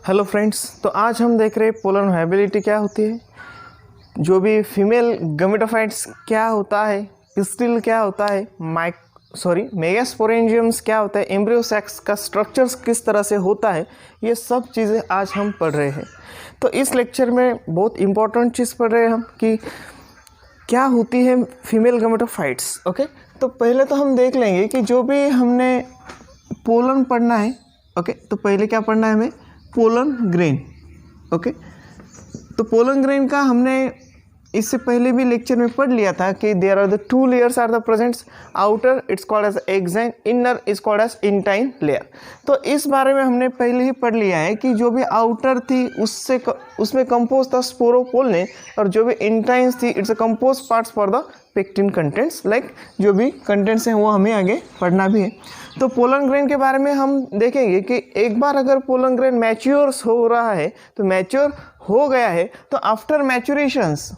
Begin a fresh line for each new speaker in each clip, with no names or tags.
Hello friends, तो आज हम देख रहे हैं पोलन वायबिलिटी क्या होती है, जो भी फीमेल गमेटोफाइट्स क्या होता है, पिस्टिल क्या होता है, मेगास्पोरेंजियम्स क्या होता है, एम्ब्रियो सैक्स का स्ट्रक्चर्स किस तरह से होता है, ये सब चीज़ें आज हम पढ़ रहे हैं। तो इस लेक्चर में बहुत इंपॉर्टेंट चीज़ पढ़ रहे हैं हम कि क्या होती है फीमेल गमेटोफाइट्स। ओके, तो पहले तो हम देख लेंगे कि जो भी हमने पोलन पढ़ना है, ओके, तो पहले क्या पढ़ना है हमें, पोलन ग्रेन। ओके, तो पोलन ग्रेन का हमने इससे पहले भी लेक्चर में पढ़ लिया था कि there are the two layers are the presents, outer it's called as exine, inner is called as intine layer. तो इस बारे में हमने पहले ही पढ़ लिया है कि जो भी आउटर थी उसमें कंपोज था स्पोरोपोल्ने, और जो भी इंटाइन्स थी it's a compose parts for the pectin contents. Like जो भी कंटेंट्स हैं वो हमें आगे पढ़ना भी है। तो पोलन ग्रेन के बारे में हम देखेंगे कि एक बार अगर पोलन ग्रेन मैच्योर हो रहा है, तो मैच्योर हो गया है, तो आफ्टर मैच्योरेशंस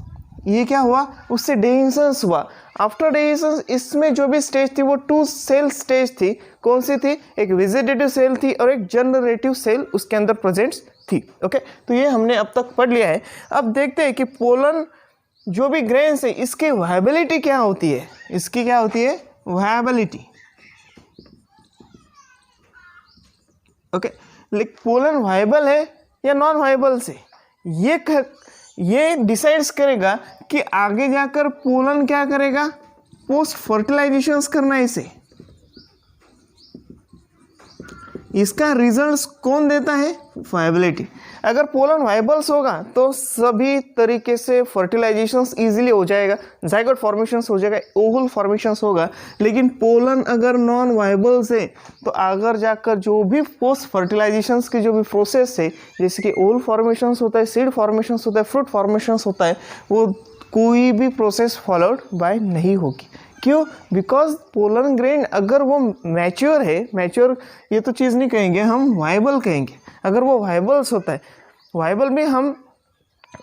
ये क्या हुआ, उससे डेहिसंस हुआ। आफ्टर डेहिसंस इसमें जो भी स्टेज थी वो टू सेल स्टेज थी। कौन सी थी, एक वेजिटेटिव सेल थी और एक जनरेटिव सेल उसके अंदर प्रेजेंट थी। ओके, तो ये हमने अब तक पढ़ लिया है। अब देखते हैं कि पोलन जो भी ग्रेन्स है इसकी वायबिलिटी क्या होती है, इसकी क्या होती है वायबिलिटी। ओके, लेकिन पोलन वायबल है या नॉन वायबल से ये डिसाइड्स करेगा कि आगे जाकर पोलन क्या करेगा, पोस्ट फर्टिलाइजेशंस करना है इसे। इसका रिजल्ट्स कौन देता है, वायबिलिटी। अगर पोलन वायबल्स होगा तो सभी तरीके से फर्टिलाइजेशंस इजीली हो जाएगा, जाइगोट फॉर्मेशंस हो जाएगा, ओवल फॉर्मेशंस होगा। लेकिन पोलन अगर नॉन वायबल्स है तो आगे जाकर जो भी पोस्ट फर्टिलाइजेशंस की जो भी प्रोसेस है, जैसे कि ओवल फॉर्मेशंस होता है, सीड फॉर्मेशंस होता है, फ्रूट फॉर्मेशंस होता है, वो कोई भी प्रोसेस फॉलोड बाय नहीं होगी। क्यों, बिकॉज पोलन ग्रेन अगर वो मैच्योर है, मैच्योर ये तो चीज़ नहीं कहेंगे हम, वायबल कहेंगे। अगर वो वायबल्स होता है, वायबल में हम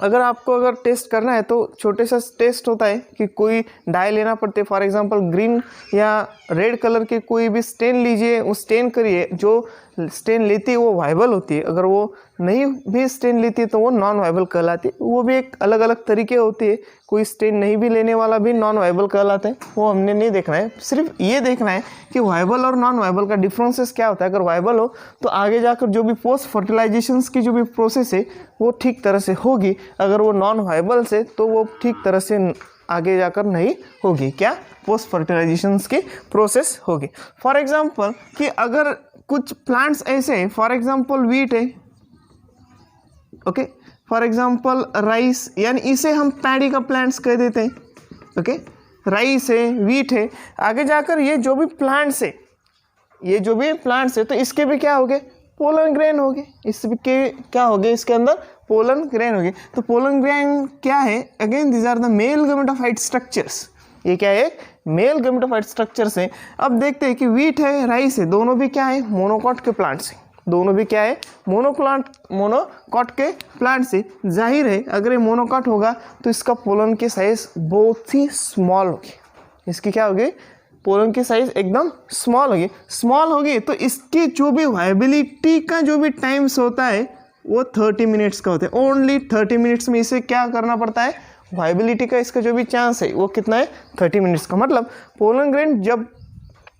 अगर टेस्ट करना है तो छोटे सा टेस्ट होता है कि कोई डाई लेना पड़ते, फॉर एग्जांपल ग्रीन या रेड कलर के कोई भी स्टेन लीजिए, वो स्टेन करिए, जो स्टेन लेती है वो वायबल होती है, अगर वो नहीं भी स्टेन लेती है तो वो नॉन वायबल कहलाती है। वो भी एक अलग अलग तरीके होती है, कोई स्टेन नहीं भी लेने वाला भी नॉन वायबल कहलाता है, वो हमने नहीं देखना है। सिर्फ ये देखना है कि वायबल और नॉन वायबल का डिफरेंसेस क्या होता है। अगर वायबल हो तो आगे जाकर जो भी पोस्ट फर्टिलाइजेशंस की जो भी प्रोसेस है वो ठीक तरह से होगी, अगर वो नॉन वायबल से तो वो ठीक तरह से आगे जाकर नहीं होगी। क्या, पोस्ट फर्टिलाइजेशंस की प्रोसेस होगी। फॉर एग्जांपल कि अगर कुछ प्लांट्स ऐसे, फॉर एग्जांपल वीट है, ओके, फॉर एग्जांपल राइस, यानी इसे हम पैडी का प्लांट्स कह देते हैं। ओके, राइस है, वीट है, आगे जाकर ये जो भी प्लांट्स है तो इसके भी क्या होंगे, पोलन ग्रेन होंगे। इसके क्या होंगे, इसके अंदर पोलन ग्रेन होंगे। तो पोलन ग्रेन क्या है, again these are the male gametophyte structures. ये क्या है, मेल गमेटोफाइट स्ट्रक्चर्स है। अब देखते हैं कि वीट है, राइस है, दोनों भी क्या है, मोनोकॉट के प्लांट्स हैं। दोनों भी क्या है, मोनोकॉट के प्लांट्स है। जाहिर है अगर ये मोनोकॉट होगा तो इसका पोलन की साइज बहुत ही स्मॉल होगी। इसकी क्या होगी, पोलन की साइज एकदम स्मॉल होगी। तो इसकी जो भी वायबिलिटी का जो भी टाइम्स होता है वो 30 मिनट्स का होता है। ओनली 30 मिनट्स में इसे क्या करना पड़ता है, वायबिलिटी का इसका जो भी चांस है वो कितना है, 30 मिनट्स का। मतलब पोलन ग्रेन जब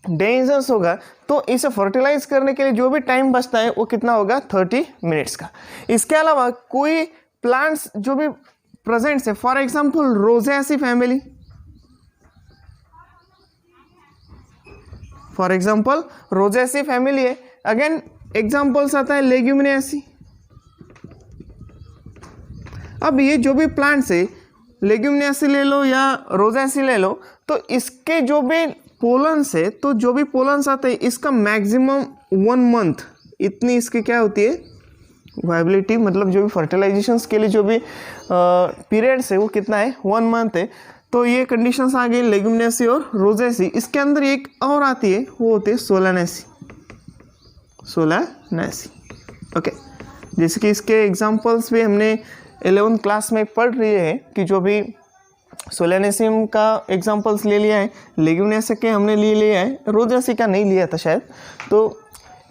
डेंजरस होगा तो इसे फर्टिलाइज करने के लिए जो भी टाइम बचता है वो कितना होगा, 30 मिनट्स का। इसके अलावा कोई प्लांट्स जो भी प्रेजेंट्स है, for example Rosaceae family, for example Rosaceae family है। अगेन एग्जांपल्स आता है लेग्यूमिनेसी। अब ये जो भी प्लांट्स है, लेग्यूमिनेसी ले लो या रोजेसी ले लो, तो इसके जो भी पोलन्स है, तो जो भी पोलन्स आते हैं इसका मैक्सिमम 1 मंथ इतनी इसकी क्या होती है, वायबिलिटी। मतलब जो भी फर्टिलाइजेशंस के लिए जो भी पीरियड्स है वो कितना है, 1 मंथ है। तो ये कंडीशंस आ गई लेग्यूमिनेसी और रोजेसी। इसके अंदर एक और आती है, वो होती है सोलानेसी। ओके, जैसे कि इसके एग्जांपल्स भी हमने 11th क्लास में पढ़ रहे हैं कि जो भी सोलेनेसियम का एग्जांपल्स ले लिया है, लेग्यूमिनेसी के हमने ले लिया है, रोजेसी का नहीं लिया था शायद। तो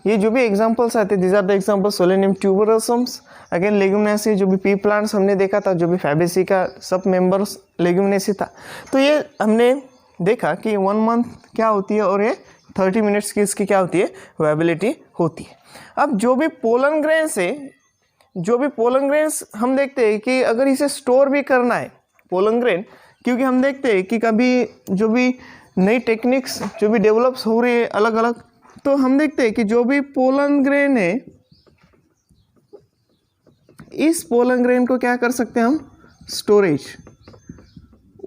ये जो भी एग्जांपल्स आते हैं this are the example solanum tuberosums, again leguminosae, जो भी पी प्लांट्स हमने देखा था, जो भी फैबेसी का सब मेंबर्स लेग्यूमिनेसी था। तो ये हमने देखा कि 1 मंथ क्या होती है और ये 30 मिनट्स की इसकी क्या होती है, वायबिलिटी होती है। अब जो भी पोलन ग्रेन्स है, जो भी पोलन ग्रेन्स हम देखते हैं कि अगर इसे स्टोर भी करना है पोलन ग्रेन, क्योंकि हम देखते हैं कि कभी जो भी नई टेक्निक्स जो भी डेवलप्स हो रही है अलग अलग, तो हम देखते हैं कि जो भी पोलन ग्रेन है, इस पोलन ग्रेन को क्या कर सकते हैं हम, स्टोरेज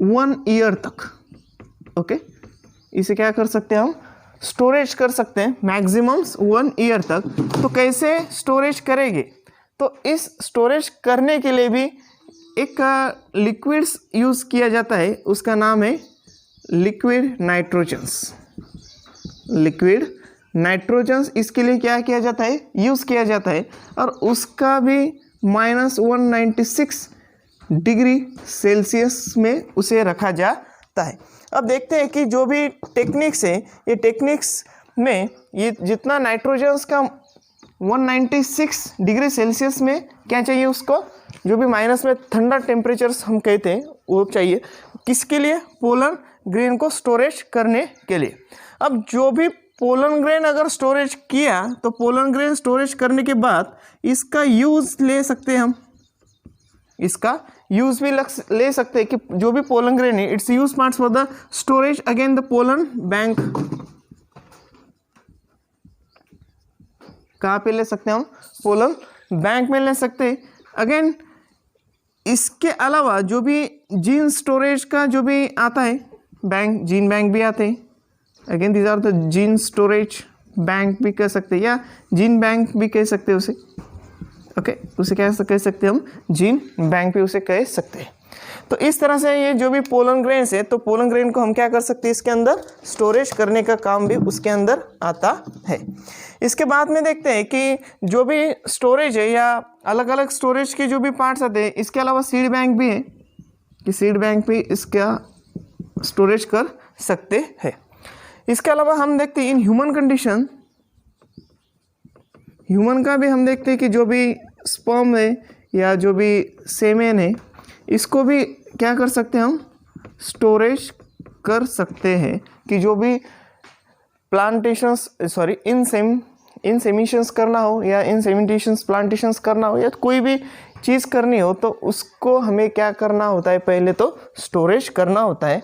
1 ईयर तक, ओके, इसे क्या कर सकते हैं हम, स्टोरेज कर सकते हैं मैक्सिमम 1 ईयर तक। तो कैसे स्टोरेज करेंगे, तो इस स्टोरेज करने के लिए भी एक लिक्विड्स यूज़ किया जाता है, उसका नाम है लिक्विड नाइट्रोजन्स। लिक्विड नाइट्रोजन्स इसके लिए क्या किया जाता है, यूज़ किया जाता है, और उसका भी -196 डिग्री सेल्सियस में उसे रखा जाता है। अब देखते हैं कि जो भी टेक्निक्स है, ये टेक्निक्स में ये जितना नाइट्रोजन्स का 196 डिग्री सेल्सियस में क्या चाहिए उसको, जो भी माइनस में ठंडा टेम्परेचर्स हम कहते हैं वो चाहिए, किसके लिए, पोलन ग्रेन को स्टोरेज करने के लिए। अब जो भी पोलन ग्रेन अगर स्टोरेज किया, तो पोलन ग्रेन स्टोरेज करने के बाद इसका यूज़ ले सकते हैं हम, इसका यूज़ भी ले सकते हैं कि जो भी पोलन ग्रेन है it's use parts for the storage again the pollen bank. कहाँ पे ले सकते हैं हम, पोलन बैंक में ले सकते हैं। अगेन इसके अलावा जो भी जीन स्टोरेज का जो भी आता है बैंक, जीन बैंक भी आते हैं, again these are the gene storage bank भी कह सकते हैं, या जीन बैंक भी कह सकते हैं उसे, ओके, उसे क्या कह सकते हैं हम, जीन बैंक भी उसे कह सकते हैं। तो इस तरह से ये जो भी पोलन ग्रेन्स है, तो पोलन ग्रेन को हम क्या कर सकते हैं, इसके अंदर स्टोरेज करने का काम भी उसके अंदर आता है। इसके बाद में देखते हैं कि जो भी स्टोरेज है या अलग अलग स्टोरेज के जो भी पार्ट्स आते हैं, इसके अलावा सीड बैंक भी है कि सीड बैंक भी इसका स्टोरेज कर सकते हैं। इसके अलावा हम देखते हैं इन ह्यूमन कंडीशन, ह्यूमन का भी हम देखते हैं कि जो भी स्पर्म है या जो भी सेमेन है, इसको भी क्या कर सकते हैं हम, स्टोरेज कर सकते हैं कि जो भी प्लांटेशंस सॉरी इनसेमिशंस करना हो या इनसेमिटेशंस प्लांटेशंस करना हो या कोई भी चीज़ करनी हो, तो उसको हमें क्या करना होता है, पहले तो स्टोरेज करना होता है।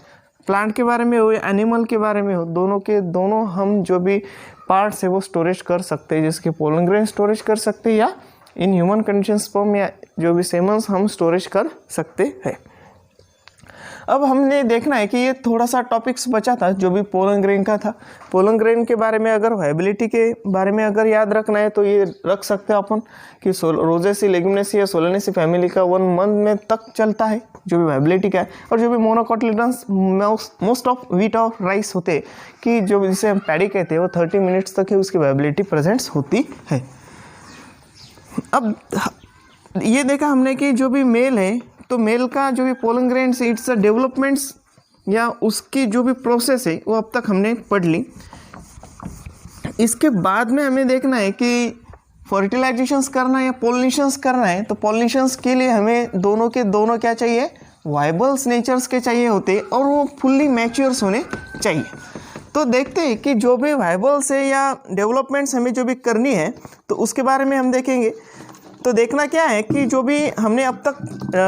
प्लांट के बारे में हो या एनिमल के बारे में हो, दोनों के दोनों हम जो भी पार्ट्स है वो स्टोरेज कर सकते हैं, जिसके पोलन ग्रेन स्टोरेज कर सकते हैं, या इन ह्यूमन कंडीशन स्पर्म या जो भी सेमन्स हम स्टोरेज कर सकते हैं। अब हमने देखना है कि ये थोड़ा सा टॉपिक्स बचा था जो भी पोलन ग्रेन का था। पोलन ग्रेन के बारे में अगर वायबिलिटी के बारे में अगर याद रखना है तो ये रख सकते हैं अपन कि रोजेसी, लेग्यूमिनेसी या सोलेनेसी फैमिली का 1 मंथ में तक चलता है जो भी वायबिलिटी का है। और जो भी मोनोकोटिलेडन्स मोस्ट ऑफ व्हीट और राइस होते हैं कि जो जिसे हम पैडी कहते हैं, वो 30 मिनट्स तक ही उसकी वायबिलिटी प्रेजेंट्स होती है। अब ये देखा हमने कि जो भी मेल है, तो मेल का जो भी पोलन ग्रेन से इट्स डेवलपमेंट्स या उसकी जो भी प्रोसेस है वो अब तक हमने पढ़ ली। इसके बाद में हमें देखना है कि फर्टिलाइजेशंस करना है या पोलिनेशंस करना है, तो पोलिनेशंस के लिए हमें दोनों के दोनों क्या चाहिए, वाइबल्स नेचर्स के चाहिए होते और वो फुल्ली मैच्योर्स होने चाहिए। तो देखते हैं कि जो भी वाइबल्स है या डेवलपमेंट्स हमें जो भी करनी है तो उसके बारे में हम देखेंगे। तो देखना क्या है कि जो भी हमने अब तक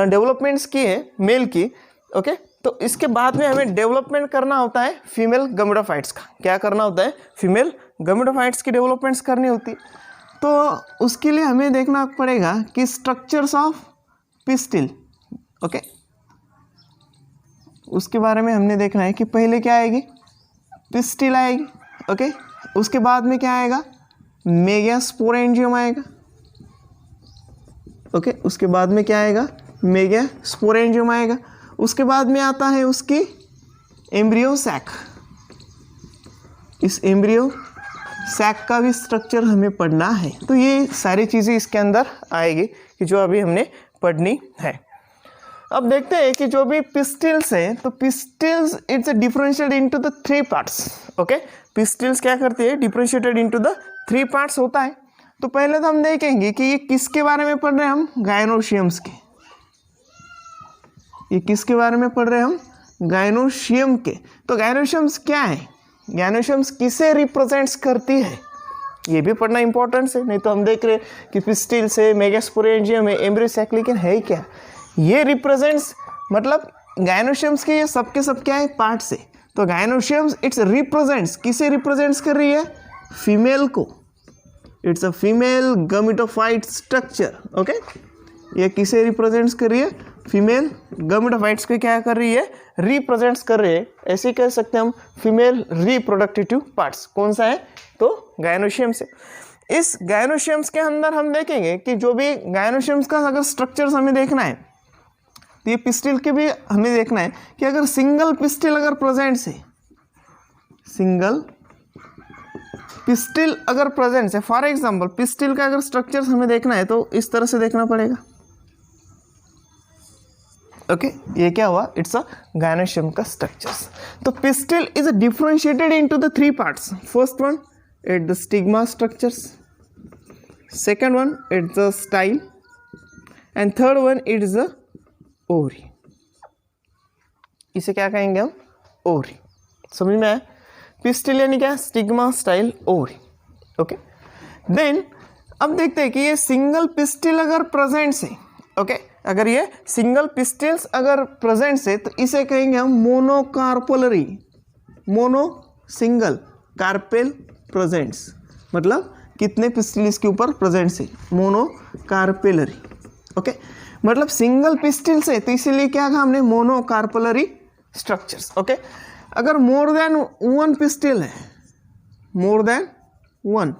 डेवलपमेंट्स की है मेल की, ओके, तो इसके बाद में हमें डेवलपमेंट करना होता है फीमेल गैमेटोफाइट्स का। क्या करना होता है, फीमेल गैमेटोफाइट्स की डेवलपमेंट्स करनी होती है। तो उसके लिए हमें देखना पड़ेगा कि स्ट्रक्चर्स ऑफ पिस्टिल, ओके, उसके बारे में हमने देखना है कि पहले क्या आएगी, पिस्टिल आएगी, ओके, उसके बाद में क्या आएगा, मेगास्पोरेंजियम आएगा, ओके, उसके बाद में क्या आएगा, मेगास्पोरेंजियम आएगा। उसके बाद में आता है उसकी एम्ब्रियो सैक। इस एम्ब्रियो सैक का भी स्ट्रक्चर हमें पढ़ना है। तो ये सारी चीज़ें इसके अंदर आएगी कि जो अभी हमने पढ़नी है। अब देखते हैं कि जो भी पिस्टिल्स हैं, तो pistils it's differentiated into the 3 parts, okay. Pistils क्या करती है, डिफरेंशिएटेड इनटू द 3 पार्ट्स होता है। तो पहले तो हम देखेंगे कि ये किसके बारे में पढ़ रहे हैं हम, गायनोशियम्स के। ये किसके बारे में पढ़ रहे हैं हम, गायनोशियम के। तो गायनोशियम्स क्या है, गायनोशियम्स किसे रिप्रेजेंट्स करती है, ये भी पढ़ना इंपॉर्टेंट है। नहीं तो हम देख रहे हैं कि पिस्टिल्स है, मेगास्पोरेंजियम है, एम्ब्रियोसाइक्लिकन है क्या, ये रिप्रेजेंट्स मतलब गायनोशियम्स के ये सब के सब क्या है, पार्ट्स है। तो गायनोशियम्स इट्स रिप्रेजेंट्स, किसे रिप्रेजेंट्स कर रही है, फीमेल को। It's a female gametophyte structure. Okay, ये किसे रिप्रेजेंट्स कर रही है, फीमेल गमेटोफाइट्स को क्या कर रही है, रिप्रेजेंट्स कर रही है। ऐसे कह सकते हैं हम फीमेल रिप्रोडक्टिव पार्ट्स। कौन सा है, तो गायनोशियम्स है। इस गायनोशियम्स के अंदर हम देखेंगे कि जो भी गायनोशियम्स का अगर स्ट्रक्चर्स हमें देखना है, तो ये पिस्टिल के भी हमें देखना है कि अगर सिंगल पिस्टिल अगर प्रेजेंट है, सिंगल पिस्टिल अगर प्रेजेंट है, फॉर एग्जांपल पिस्टिल का अगर स्ट्रक्चर्स हमें देखना है तो इस तरह से देखना पड़ेगा। ओके, ये क्या हुआ, इट्स अ गायनोशियम का स्ट्रक्चर्स। तो pistil is differentiated into the 3 parts. First one it the stigma structures, second one it's the style, and third one it's the ovary. इसे क्या कहेंगे हम, ओवरी। समझ में आया, पिस्टिल यानी क्या, stigma, style, ovary. Okay, then अब देखते हैं कि ये सिंगल पिस्टिल अगर प्रेजेंट है, ओके, अगर ये सिंगल पिस्टिल्स अगर प्रेजेंट है तो इसे कहेंगे हम monocarpellary. Mono single, carpel presents, मतलब कितने पिस्टिल इसके ऊपर प्रेजेंट है, मोनोकार्पेलरी। ओके, मतलब सिंगल पिस्टिल से, तो इसीलिए क्या कहा हमने, मोनोकार्पेलरी स्ट्रक्चर्स। ओके, अगर मोर देन 1 पिस्टिल है, मोर देन 1,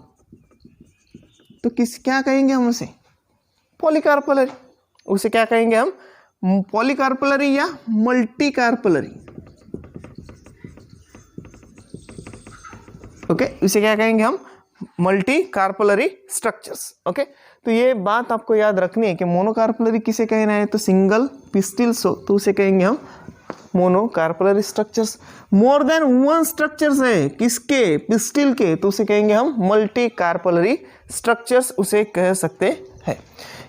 तो क्या कहेंगे हम उसे, पॉलीकार्पेलरी। उसे क्या कहेंगे हम, पॉलीकार्पेलरी या मल्टीकार्पेलरी। ओके, इसे क्या कहेंगे हम, मल्टीकार्पेलरी स्ट्रक्चर्स। ओके, तो ये बात आपको याद रखनी है कि मोनोकार्पेलरी किसे कहना है, तो सिंगल पिस्टिल्स हो तो उसे कहेंगे हम monocarpellary structures. More than 1 structures है किसके, पिस्टिल के, तो उसे कहेंगे हम मल्टीकार्पेलरी स्ट्रक्चर्स, उसे कह सकते हैं।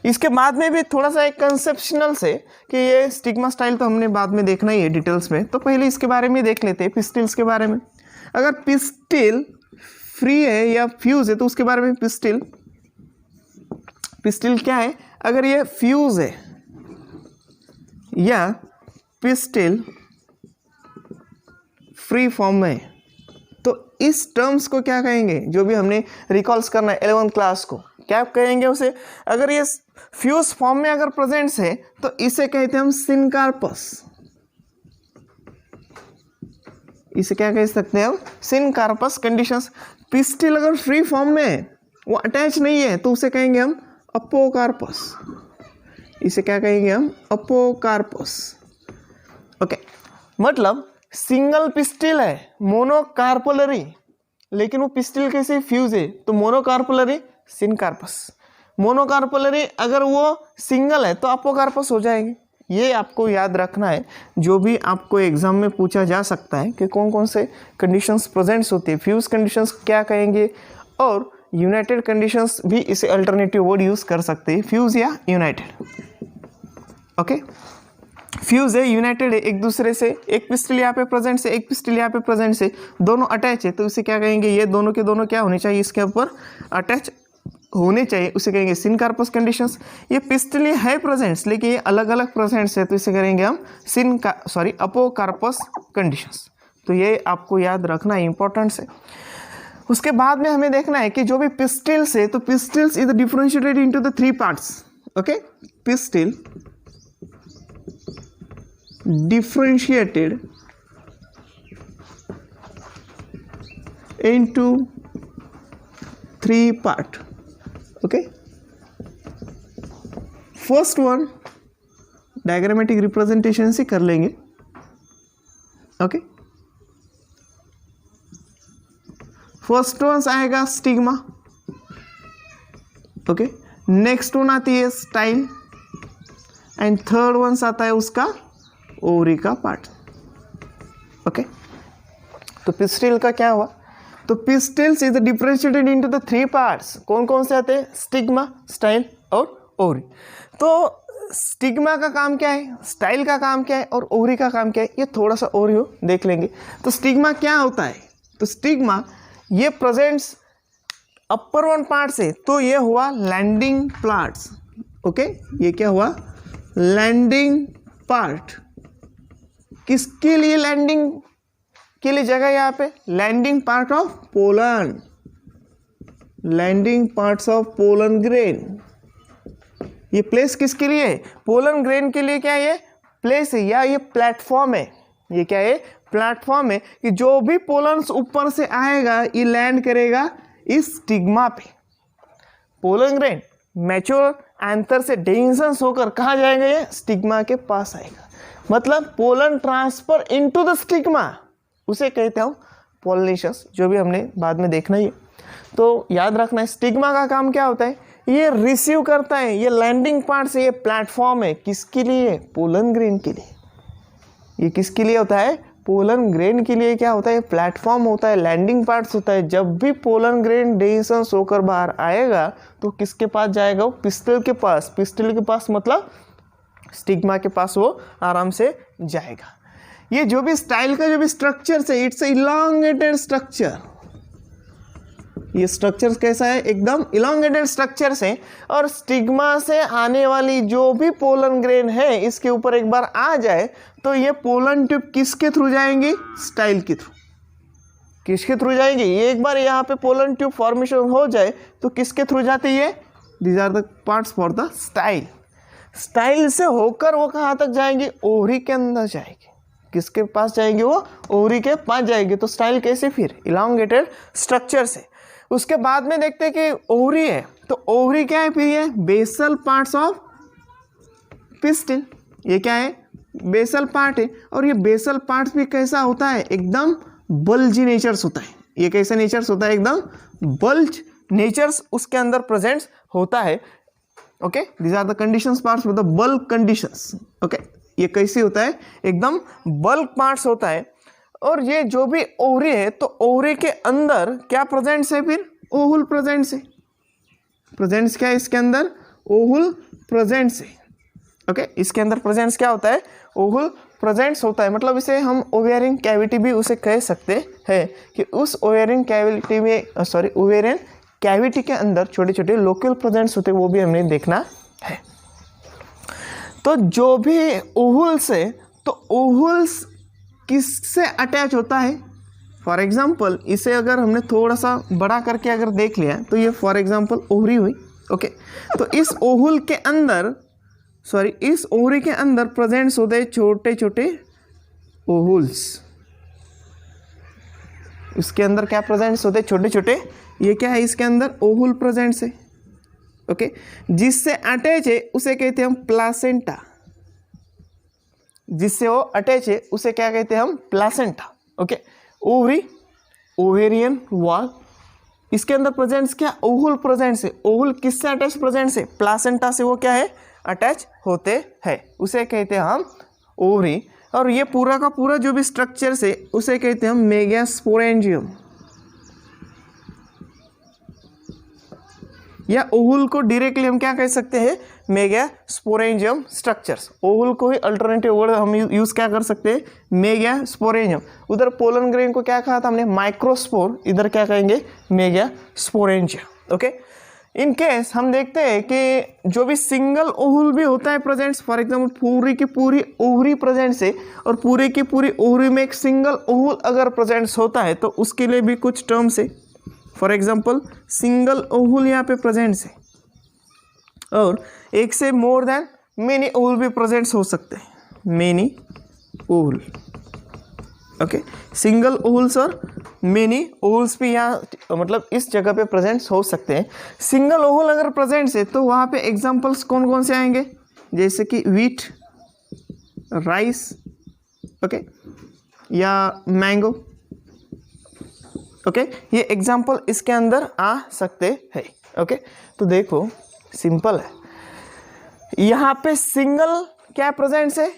इसके बाद में भी थोड़ा सा एक कंसेप्शनल से कि ये स्टिग्मा स्टाइल तो हमने बाद में देखना ही है डिटेल्स में, तो पहले इसके बारे में देख लेते हैं, पिस्टिल्स के बारे में। अगर पिस्टिल फ्री है या फ्यूज है तो उसके बारे में पिस्टिल क्या है, अगर ये फ्यूज है या पिस्टिल फ्री फॉर्म में, तो इस टर्म्स को क्या कहेंगे, जो भी हमने रिकॉल्स करना है 11th क्लास को, क्या कहेंगे उसे, अगर ये फ्यूज फॉर्म में अगर प्रेजेंट है तो इसे कहते हैं हम सिनकार्पस। इसे क्या कह सकते हैं हम, सिनकार्पस कंडीशंस। पिस्टिल अगर फ्री फॉर्म में है, वो अटैच नहीं है, तो उसे कहेंगे हम अपोकार्पस। इसे क्या कहेंगे हम, अपोकार्पस। ओके, मतलब सिंगल पिस्टिल है, मोनोकार्पेलरी, लेकिन वो पिस्टिल कैसे फ्यूज है, तो मोनोकार्पेलरी सिनकार्पस। मोनोकार्पेलरी अगर वो सिंगल है तो अपोकार्पस हो जाएगी। ये आपको याद रखना है, जो भी आपको एग्जाम में पूछा जा सकता है कि कौन कौन से कंडीशंस प्रेजेंट्स होते हैं, फ्यूज कंडीशंस क्या कहेंगे, और यूनाइटेड कंडीशंस भी इसे अल्टरनेटिव वर्ड यूज कर सकते हैं, फ्यूज या यूनाइटेड। ओके, फ्यूज है, यूनाइटेड है एक दूसरे से, एक पिस्टिल यहाँ पे प्रेजेंट से, एक पिस्टिल यहाँ पे प्रेजेंट से, दोनों अटैच है, तो इसे क्या कहेंगे, ये दोनों के दोनों क्या होने चाहिए, इसके ऊपर अटैच होने चाहिए, उसे कहेंगे सिनकार्पस कंडीशंस। ये पिस्टिल है प्रेजेंट्स, लेकिन ये अलग अलग प्रेजेंट्स है, तो इसे करेंगे हम अपोकार्पस कंडीशंस। तो ये आपको याद रखना इंपॉर्टेंट है। उसके बाद में हमें देखना है कि जो भी पिस्टिल्स है, तो pistils is differentiated into the 3 parts. Okay, pistil differentiated into 3 parts. Okay, first one diagrammatic representation से कर लेंगे। ओके, फर्स्ट वन आएगा स्टिग्मा। ओके, नेक्स्ट वन आती है स्टाइल, एंड थर्ड वन आता है उसका ओवरी का पार्ट। ओके, तो पिस्टिल का क्या हुआ, तो pistils is differentiated into the 3 parts. कौन कौन से आते हैं? स्टिग्मा, स्टाइल और ओवरी। तो स्टिग्मा का काम क्या है, स्टाइल का काम क्या है और ओवरी का काम क्या है, ये थोड़ा सा और ही देख लेंगे। तो स्टिग्मा क्या होता है? तो स्टिग्मा ये प्रेजेंट्स अपर वन पार्ट से, तो ये हुआ लैंडिंग पार्ट्स। ओके, ये क्या हुआ? Landing part. किसके लिए लैंडिंग के लिए जगह यहाँ पे? Landing part of pollen, landing parts of pollen grain. ये प्लेस किसके लिए है? पोलन ग्रेन के लिए। क्या ये प्लेस है या ये प्लेटफॉर्म है? ये क्या है? प्लेटफॉर्म है कि जो भी पोलन ऊपर से आएगा ये लैंड करेगा इस स्टिग्मा पे। पोलन ग्रेन मैच्योर एंथर से डेंसेंस होकर कहाँ जाएगा? ये स्टिग्मा के पास आएगा। मतलब pollen transfer into the stigma, उसे कहते हैं पॉलिनेशंस, जो भी हमने बाद में देखना ही है। तो याद रखना है स्टिग्मा का काम क्या होता है? ये रिसीव करता है, ये लैंडिंग पार्ट से, ये प्लेटफॉर्म है। किसके लिए? पोलन ग्रेन के लिए। ये किसके लिए होता है? पोलन ग्रेन के लिए क्या होता है? प्लेटफॉर्म होता है, लैंडिंग पार्ट्स होता है। जब भी पोलन ग्रेन डेंसेंस होकर बाहर आएगा तो किसके पास जाएगा? वो पिस्टिल के पास। पिस्टिल के पास मतलब स्टिग्मा के पास वो आराम से जाएगा। ये जो भी स्टाइल का जो भी स्ट्रक्चर है, इट्स इलांगेटेड स्ट्रक्चर। ये स्ट्रक्चर कैसा है? एकदम इलांगेटेड स्ट्रक्चर है। और स्टिग्मा से आने वाली जो भी पोलन ग्रेन है इसके ऊपर एक बार आ जाए तो ये पोलन ट्यूब किसके थ्रू जाएंगी? स्टाइल के थ्रू। किसके थ्रू जाएंगी? ये एक बार यहाँ पे पोलन ट्यूब फॉर्मेशन हो जाए तो किसके थ्रू जाती है? These are the parts for the style. Style से होकर वो कहाँ तक जाएंगे? ओवरी के अंदर जाएगी। किसके पास जाएंगे? वो ओवरी के पास जाएगी। तो स्टाइल कैसे? फिर इलांगेटेड स्ट्रक्चर से। उसके बाद में देखते हैं कि ओवरी है, तो ओवरी क्या है? फिर ये बेसल पार्ट्स ऑफ पिस्टिल। ये क्या है? बेसल पार्ट है। और ये बेसल पार्ट भी कैसा होता है? एकदम बल्जी नेचर्स होता है। ये कैसा नेचर्स होता है? एकदम बल्ज नेचर्स उसके अंदर प्रेजेंट्स होता है। Okay, these are the conditions parts with the bulk conditions. Okay, ये कैसे होता है? एकदम बल्क पार्ट्स होता है। और ये जो भी ओवरी है, तो ओवरी के अंदर क्या प्रेजेंट्स है? फिर ओहुल प्रेजेंट्स है। प्रेजेंट्स क्या है इसके अंदर? ओहुल प्रेजेंट्स है। ओके, इसके अंदर प्रेजेंट्स क्या होता है? ओहुल प्रेजेंट्स होता है। मतलब इसे हम ओवेरियन कैविटी भी उसे कह सकते हैं कि उस ओवेरियन कैविटी में ओवेरियन कैविटी के अंदर छोटे छोटे लोकल प्रेजेंट्स होते हैं, वो भी हमने देखना है। तो जो भी ओहुल्स है, तो ओहुल्स किससे अटैच होता है? फॉर एग्जाम्पल इसे अगर हमने थोड़ा सा बड़ा करके अगर देख लिया तो ये फॉर एग्जाम्पल ओवरी हुई। ओके, तो इस ओहुल के अंदर इस ओवरी के अंदर प्रेजेंट्स होते हैं छोटे छोटे ओहुल्स। इसके अंदर क्या प्रेजेंट्स होते हैं? छोटे छोटे। ये क्या है? इसके अंदर ओहुल प्रेजेंट्स है। ओके, जिससे अटैच है उसे कहते हैं हम प्लासेंटा। जिससे वो अटैच है उसे क्या कहते हैं हम? Placenta. Okay, ovary, ovarian wall, इसके अंदर प्रेजेंट्स क्या? ओहुल प्रेजेंट्स है। ओहुल किससे अटैच प्रेजेंट्स है? प्लासेंटा से वो क्या है? अटैच होते हैं, उसे कहते हैं हम ओवरी। और ये पूरा का पूरा जो भी स्ट्रक्चर है उसे कहते हैं हम मेगास्पोरेंजियम। या ओहुल को डायरेक्टली हम क्या कह सकते हैं? Megasporangium structures. ओहुल को ही अल्टरनेटिव वर्ड हम यूज क्या कर सकते हैं? मेगास्पोरेंजियम। उधर पोलन ग्रेन को क्या कहा था हमने? माइक्रोस्पोर। इधर क्या कहेंगे? मेगास्पोरेंजियम। ओके, इन केस हम देखते हैं कि जो भी सिंगल ओहुल भी होता है प्रेजेंट्स, फॉर एग्जाम्पल पूरी की पूरी ओवरी प्रेजेंट्स है और पूरी की पूरी ओवरी में एक सिंगल ओहुल अगर प्रेजेंट्स होता है तो उसके लिए भी कुछ टर्म्स है। फॉर एग्जाम्पल सिंगल ओहुल यहाँ पे प्रेजेंट्स है और एक से मोर देन मेनी ओहुल भी प्रेजेंट्स हो सकते हैं। मेनी ओहुल। ओके, सिंगल ओहुल्स और मेनी ओहुल्स भी यहाँ मतलब इस जगह पे प्रेजेंट्स हो सकते हैं। सिंगल ओहुल अगर प्रेजेंट्स है तो वहाँ पे एग्जांपल्स कौन कौन से आएंगे? जैसे कि वीट, राइस, ओके, या मैंगो। ओके, ये एग्जांपल इसके अंदर आ सकते हैं। ओके, तो देखो सिंपल है। यहाँ पे सिंगल क्या प्रेजेंट्स है?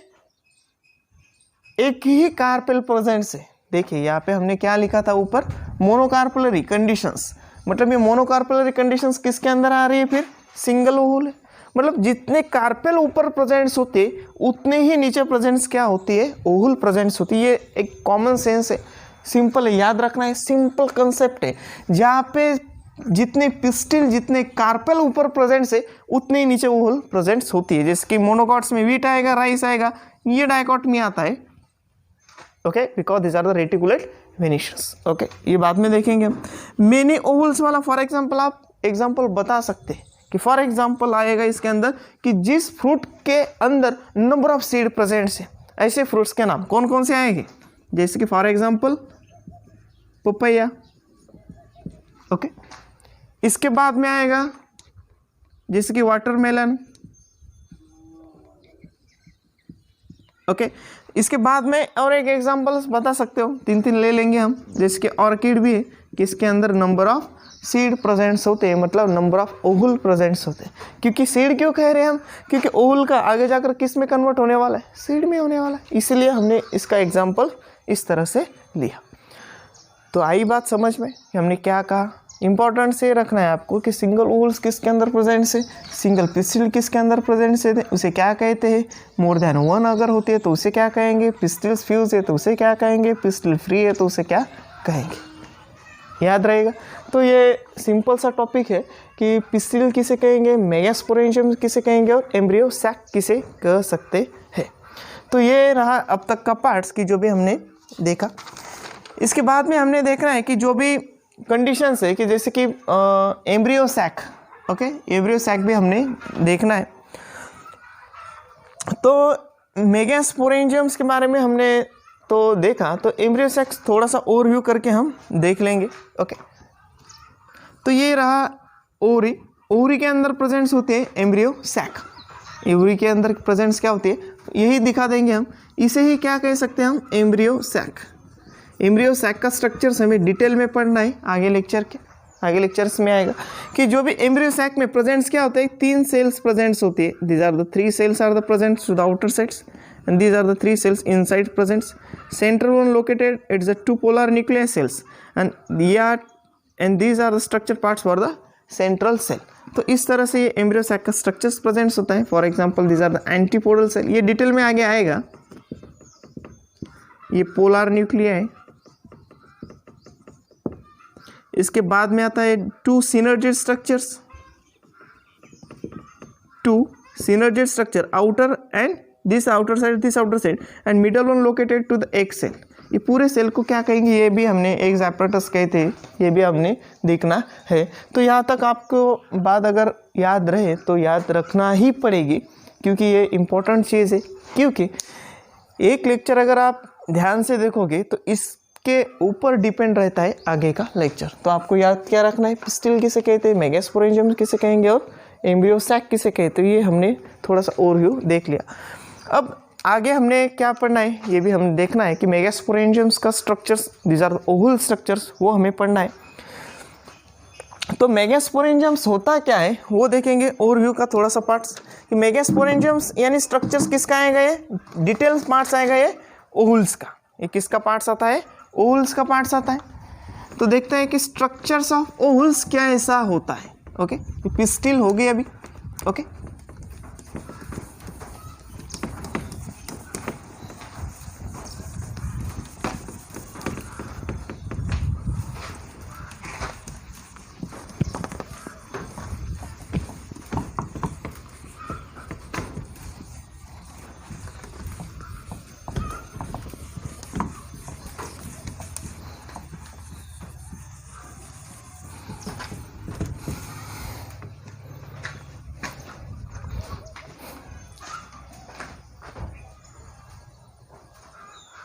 एक ही कार्पेल प्रेजेंट्स है। देखिए यहाँ पे हमने क्या लिखा था ऊपर? मोनोकार्पलरी कंडीशंस, मतलब ये मोनोकार्पलरी कंडीशंस किसके अंदर आ रही है, फिर सिंगल ओहुल है। मतलब जितने कार्पेल ऊपर प्रेजेंट्स होते उतने ही नीचे प्रेजेंट्स क्या होती है, ओहुल प्रेजेंट्स होती है। ये एक कॉमन सेंस है, सिंपल है, याद रखना है, सिंपल कंसेप्ट है। जहाँ पे जितने पिस्टिल, जितने कार्पेल ऊपर प्रेजेंट्स है उतने ही नीचे ओहुल प्रेजेंट्स होती है। जैसे कि मोनोकॉट्स में वीट आएगा, राइस आएगा, ये डाइकॉट में आता है। Okay, because this are the reticulate venations. Okay, ये बाद में देखेंगे हम। मेनी ओहुल्स वाला फॉर एग्जांपल आप एग्जांपल बता सकते हैं कि फॉर एग्जांपल आएगा इसके अंदर कि जिस फ्रूट के अंदर नंबर ऑफ सीड प्रेजेंट्स है, ऐसे फ्रूट्स के नाम कौन कौन से आएंगे, जैसे कि फॉर एग्जांपल पपैया। ओके, इसके बाद में आएगा जैसे कि वाटरमेलन। ओके, इसके बाद में और एक एग्जांपल्स बता सकते हो, तीन तीन ले लेंगे हम, जैसे कि ऑर्किड भी है कि इसके अंदर नंबर ऑफ सीड प्रेजेंट्स होते हैं, मतलब नंबर ऑफ ओहुल प्रेजेंट्स होते हैं। क्योंकि सीड क्यों कह रहे हैं हम, क्योंकि ओहुल का आगे जाकर किस में कन्वर्ट होने वाला है, सीड में होने वाला है, इसलिए हमने इसका एग्जाम्पल इस तरह से लिया। तो आई बात समझ में कि हमने क्या कहा। इंपॉर्टेंट से रखना है आपको कि सिंगल ओहुल्स किसके अंदर प्रेजेंट्स है, सिंगल पिस्टिल किसके अंदर प्रेजेंट्स है, उसे क्या कहते हैं। मोर देन वन अगर होती है तो उसे क्या कहेंगे, पिस्टिल्स फ्यूज है तो उसे क्या कहेंगे, पिस्टिल फ्री है तो उसे क्या कहेंगे, याद रहेगा। तो ये सिंपल सा टॉपिक है कि पिस्टिल किसे कहेंगे, मेगास्पोरेंजियम किसे कहेंगे और एम्ब्रियो सैक किसे कह सकते हैं। तो ये रहा अब तक का पार्ट्स की जो भी हमने देखा। इसके बाद में हमने देखना है कि जो भी कंडीशंस है कि जैसे कि embryo sac. Okay, embryo sac भी हमने देखना है। तो मेगास्पोरेंजियम्स के बारे में हमने तो देखा, तो एम्ब्रियो सैक थोड़ा सा ओवरव्यू करके हम देख लेंगे। ओके, तो ये रहा ओवरी। ओवरी के अंदर प्रेजेंट्स होते हैं एम्ब्रियो सैक। ओवरी के अंदर प्रेजेंट्स क्या होती है यही दिखा देंगे हम, इसे ही क्या कह सकते हैं हम, एम्ब्रियो सैक। एम्ब्रियो सैक का स्ट्रक्चर्स हमें डिटेल में पढ़ना है, आगे लेक्चर्स में आएगा कि जो भी एम्ब्रियो सैक में प्रेजेंट्स क्या होते हैं, 3 सेल्स प्रेजेंट्स होती है। These are the 3 cells are the presents to the outer sides and these are the 3 cells inside presents. Central one located, it's the 2 polar nuclear cells and these are the structure parts for the central cell. तो इस तरह से ये embryo sac का structures presents होता है। For example these are the antipodal cell, ये detail में आगे आएगा। ये पोलर न्यूक्लिया है। इसके बाद में आता है 2 synergid structures, 2 synergid structure outer and this outer side and middle one located to the egg cell. ये पूरे सेल को क्या कहेंगे, ये भी हमने एग्स एपरेटस कहते हैं, ये भी हमने देखना है। तो यहाँ तक आपको बात अगर याद रहे तो याद रखना ही पड़ेगी, क्योंकि ये इम्पोर्टेंट चीज़ है। क्योंकि एक लेक्चर अगर आप ध्यान से देखोगे तो इसके ऊपर डिपेंड रहता है आगे का लेक्चर। तो आपको याद क्या रखना है, पिस्टिल किसे कहते हैं, मेगास्पोरेंजियम किसे कहेंगे और एम्ब्रियो सैक किसे कहते हैं। ये हमने थोड़ा सा ओवरव्यू देख लिया। अब आगे हमने क्या पढ़ना है, ये भी हमें देखना है कि मेगास्पोरेंजियम्स का स्ट्रक्चर्स, दीज आर ओहुल स्ट्रक्चर्स, वो हमें पढ़ना है। तो मेगास्पोरेंजियम्स होता क्या है वो देखेंगे, ओवरव्यू का थोड़ा सा पार्ट्स कि मेगास्पोरेंजियम्स यानी स्ट्रक्चर्स किसका आएगा, ये डिटेल्स पार्ट्स आएगा, ये ओहुल्स का। ये किसका पार्ट्स आता है, ओहुल्स का पार्ट्स आता है। तो देखते हैं कि स्ट्रक्चर्स ऑफ ओहुल्स क्या ऐसा होता है। ओके, पिस्टिल हो गई अभी। ओके,